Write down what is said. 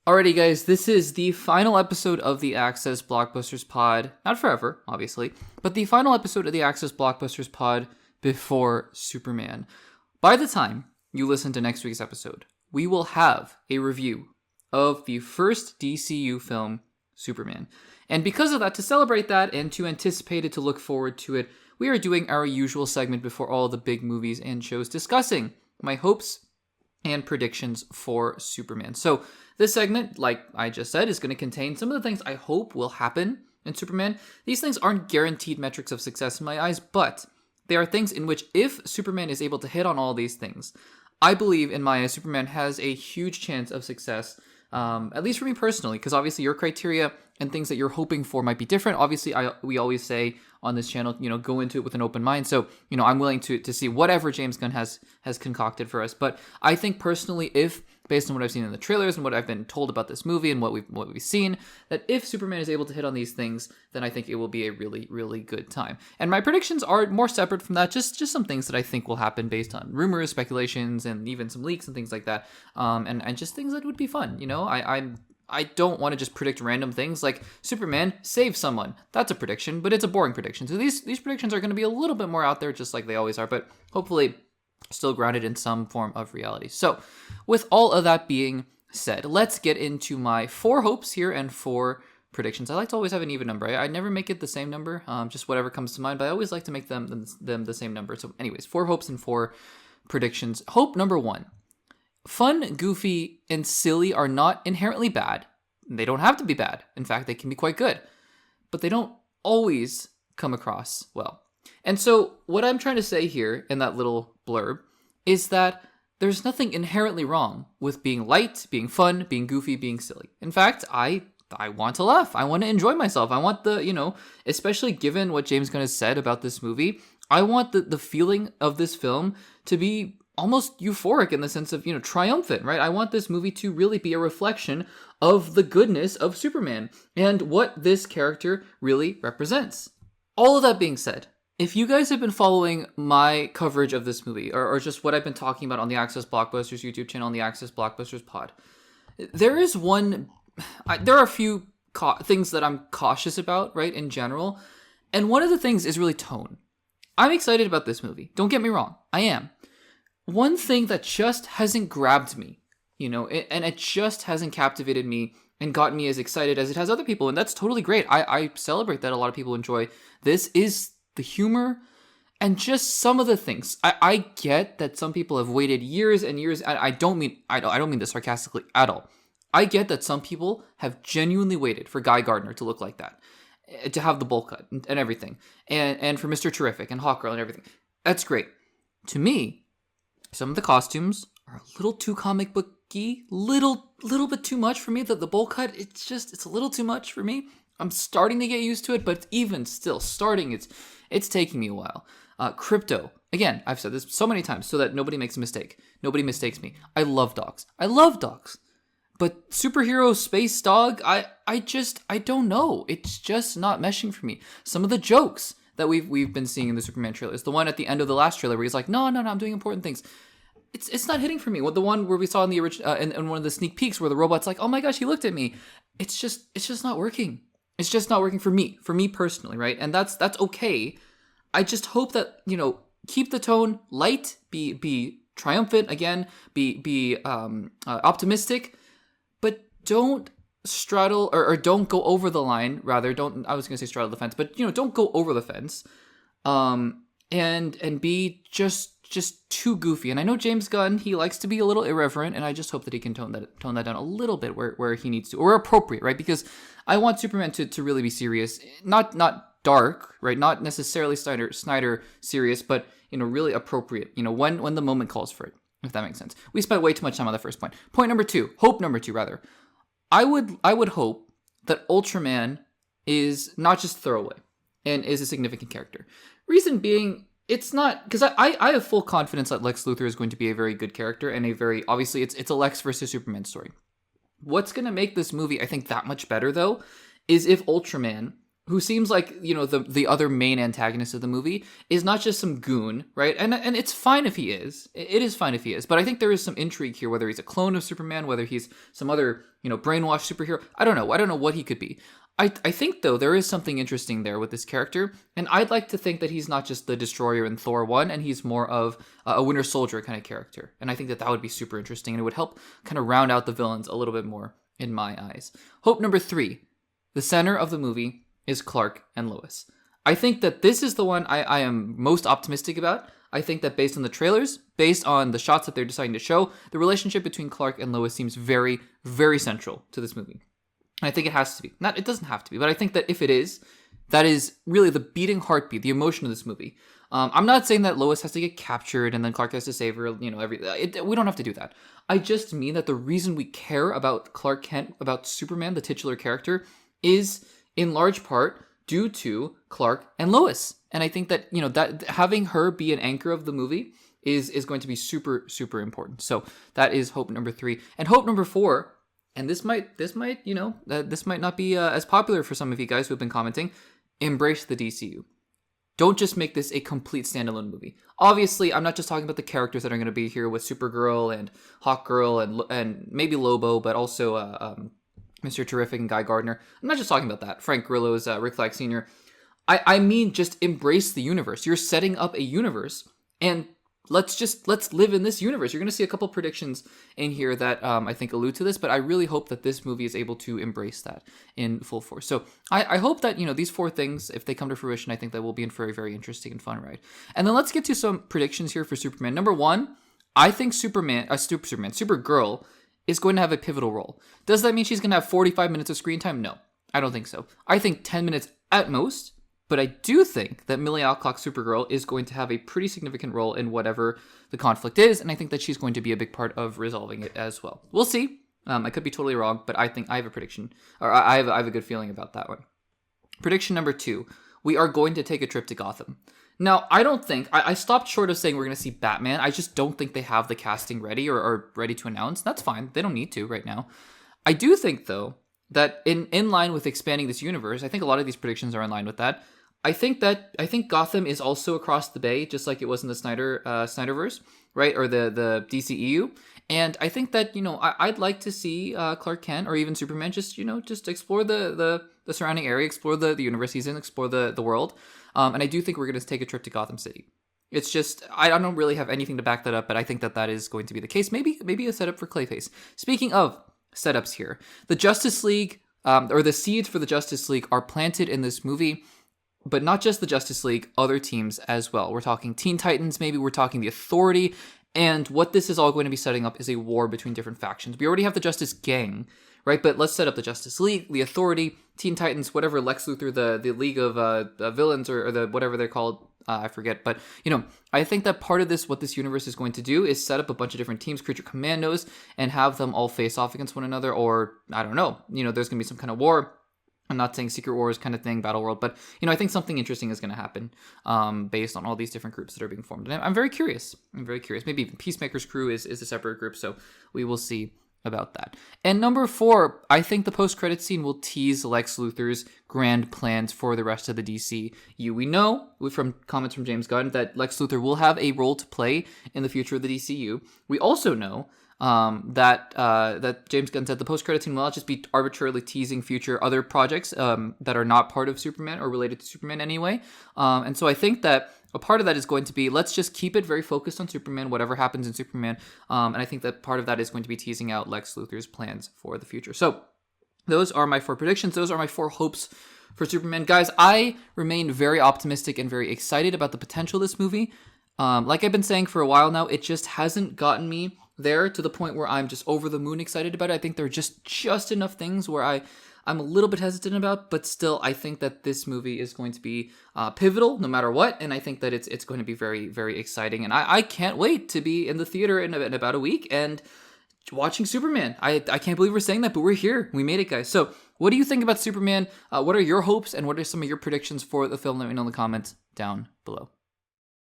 Alrighty, guys, this is the final episode of the Access Blockbusters Pod. Not forever, obviously, but the final episode of the Access Blockbusters Pod before Superman. By the time you listen to next week's episode, we will have a review of the first DCU film, Superman. And because of that, to celebrate that and to anticipate it, to look forward to it, we are doing our usual segment before all the big movies and shows, discussing my hopes and predictions for Superman. So this segment, like I just said, is going to contain some of the things I hope will happen in Superman. These things aren't guaranteed metrics of success in my eyes, but they are things in which if Superman is able to hit on all these things, I believe in my eyes Superman has a huge chance of success, at least for me personally, because obviously your criteria and things that you're hoping for might be different. Obviously, we always say on this channel, go into it with an open mind. So, I'm willing to see whatever James Gunn has concocted for us. But I think personally, if based on what I've seen in the trailers and what I've been told about this movie and what we've seen, that if Superman is able to hit on these things, then I think it will be a really, really good time. And my predictions are more separate from that, just some things that I think will happen based on rumors, speculations, and even some leaks and things like that. And just things that would be fun. I don't want to just predict random things like Superman saves someone. That's a prediction, but it's a boring prediction. So these predictions are going to be a little bit more out there, just like they always are, but hopefully still grounded in some form of reality. So with all of that being said, let's get into my 4 hopes here and 4 predictions. I like to always have an even number. I never make it the same number, just whatever comes to mind, but I always like to make them the same number. So anyways, 4 hopes and 4 predictions. Hope number 1. Fun, goofy, and silly are not inherently bad. They don't have to be bad. In fact, they can be quite good. But they don't always come across well. And so what I'm trying to say here in that little blurb is that there's nothing inherently wrong with being light, being fun, being goofy, being silly. In fact, I want to laugh. I want to enjoy myself. I want especially given what James Gunn has said about this movie, I want the feeling of this film to be almost euphoric in the sense of, triumphant, right? I want this movie to really be a reflection of the goodness of Superman and what this character really represents. All of that being said, if you guys have been following my coverage of this movie or just what I've been talking about on the Access Blockbusters YouTube channel, on the Access Blockbusters Pod, there are a few things that I'm cautious about, right, in general. And one of the things is really tone. I'm excited about this movie. Don't get me wrong. I am. One thing that just hasn't grabbed me, and it just hasn't captivated me and gotten me as excited as it has other people, and that's totally great. I celebrate that a lot of people enjoy this, is the humor and just some of the things. I get that some people have waited years and years, and I don't mean this sarcastically at all. I get that some people have genuinely waited for Guy Gardner to look like that, to have the bowl cut and everything, and for Mr. Terrific and Hawkgirl and everything. That's great. To me, some of the costumes are a little too comic booky, little bit too much for me. The bowl cut, it's a little too much for me. I'm starting to get used to it, but even still, it's taking me a while. Crypto, again, I've said this so many times so that nobody makes a mistake. Nobody mistakes me. I love dogs. But superhero space dog, I don't know. It's just not meshing for me. Some of the jokes that we've been seeing in the Superman trailers. The one at the end of the last trailer where he's like, no, I'm doing important things. It's not hitting for me. The one where we saw in the original, in one of the sneak peeks where the robot's like, oh my gosh, he looked at me. It's just not working. It's just not working for me personally, right? And that's okay. I just hope that, keep the tone light, be triumphant again, be optimistic, but don't straddle or don't go over the line. Rather, I was gonna say straddle the fence, but don't go over the fence, and be just too goofy. And I know James Gunn, he likes to be a little irreverent, and I just hope that he can tone that down a little bit where he needs to, or appropriate, right? Because I want Superman to really be serious, not dark, right? Not necessarily Snyder serious, but really appropriate. When the moment calls for it, if that makes sense. We spent way too much time on the first point. Point number 2, hope number 2 rather. I would hope that Ultraman is not just throwaway and is a significant character. Reason being, it's not, because I have full confidence that Lex Luthor is going to be a very good character and obviously it's a Lex versus Superman story. What's going to make this movie, I think, that much better though, is if Ultraman who seems like, you know, the other main antagonist of the movie, is not just some goon, right? And it's fine if he is. It is fine if he is. But I think there is some intrigue here, whether he's a clone of Superman, whether he's some other, you know, brainwashed superhero. I don't know. I don't know what he could be. I think, though, there is something interesting there with this character, and I'd like to think that he's not just the Destroyer in Thor 1, and he's more of a Winter Soldier kind of character. And I think that would be super interesting, and it would help kind of round out the villains a little bit more in my eyes. Hope number 3. The center of the movie is Clark and Lois. I think that this is the one I am most optimistic about. I think that based on the trailers, based on the shots that they're deciding to show, the relationship between Clark and Lois seems very, very central to this movie. And I think it has to be. It doesn't have to be, but I think that if it is, that is really the beating heartbeat, the emotion of this movie. I'm not saying that Lois has to get captured and then Clark has to save her, you know, we don't have to do that. I just mean that the reason we care about Clark Kent, about Superman, the titular character, is in large part due to Clark and Lois. And I think that, you know, that having her be an anchor of the movie is going to be super, super important. So that is hope number 3. And hope number 4, and this might, you know, this might not be as popular for some of you guys who have been commenting, embrace the DCU. Don't just make this a complete standalone movie. Obviously, I'm not just talking about the characters that are going to be here with Supergirl and Hawkgirl and maybe Lobo, but also Mr. Terrific and Guy Gardner. I'm not just talking about that. Frank Grillo's Rick Flag Sr. I mean, just embrace the universe. You're setting up a universe, and let's live in this universe. You're going to see a couple predictions in here that I think allude to this, but I really hope that this movie is able to embrace that in full force. So I hope that, you know, these 4 things, if they come to fruition, I think that will be a very, very interesting and fun ride. And then let's get to some predictions here for Superman. Number 1, I think Supergirl is going to have a pivotal role. Does that mean she's going to have 45 minutes of screen time? No, I don't think so. I think 10 minutes at most, but I do think that Millie Alcock's Supergirl is going to have a pretty significant role in whatever the conflict is, and I think that she's going to be a big part of resolving it as well. We'll see. I could be totally wrong, but I think I have a prediction, or I have a good feeling about that one. Prediction number 2, we are going to take a trip to Gotham. Now, I don't think, I stopped short of saying we're going to see Batman. I just don't think they have the casting ready or ready to announce. That's fine. They don't need to right now. I do think, though, that in line with expanding this universe, I think a lot of these predictions are in line with that. I think Gotham is also across the bay, just like it was in the Snyderverse, right? Or the DCEU. And I think that, you know, I'd like to see Clark Kent or even Superman just explore the surrounding area, explore the universe he's in, explore the world. And I do think we're going to take a trip to Gotham City. It's just, I don't really have anything to back that up, but I think that is going to be the case. Maybe a setup for Clayface. Speaking of setups here, the Justice League, or the seeds for the Justice League are planted in this movie, but not just the Justice League, other teams as well. We're talking Teen Titans, maybe we're talking the Authority, and what this is all going to be setting up is a war between different factions. We already have the Justice Gang, right? But let's set up the Justice League, the Authority, Teen Titans, whatever, Lex Luthor, the League of Villains, or the whatever they're called, I forget. But, you know, I think that part of this, what this universe is going to do, is set up a bunch of different teams, creature commandos, and have them all face off against one another, or, I don't know, you know, there's going to be some kind of war. I'm not saying Secret Wars kind of thing, Battle World, but, you know, I think something interesting is going to happen based on all these different groups that are being formed. And I'm very curious. Maybe even Peacemaker's crew is a separate group, so we will see about that. And number 4, I think the post-credit scene will tease Lex Luthor's grand plans for the rest of the DCU. We know from comments from James Gunn that Lex Luthor will have a role to play in the future of the DCU. We also know that James Gunn said the post-credit scene will not just be arbitrarily teasing future other projects that are not part of Superman or related to Superman anyway. And so I think that a part of that is going to be, let's just keep it very focused on Superman, whatever happens in Superman. And I think that part of that is going to be teasing out Lex Luthor's plans for the future. So those are my 4 predictions. Those are my 4 hopes for Superman. Guys, I remain very optimistic and very excited about the potential of this movie. Like I've been saying for a while now, it just hasn't gotten me there to the point where I'm just over the moon excited about it. I think there are just enough things where I'm a little bit hesitant about, but still I think that this movie is going to be pivotal no matter what, and I think that it's going to be very, very exciting, and I can't wait to be in the theater in about a week and watching Superman. I can't believe we're saying that, but we're here. We made it, guys. So what do you think about Superman? What are your hopes, and what are some of your predictions for the film? Let me know in the comments down below.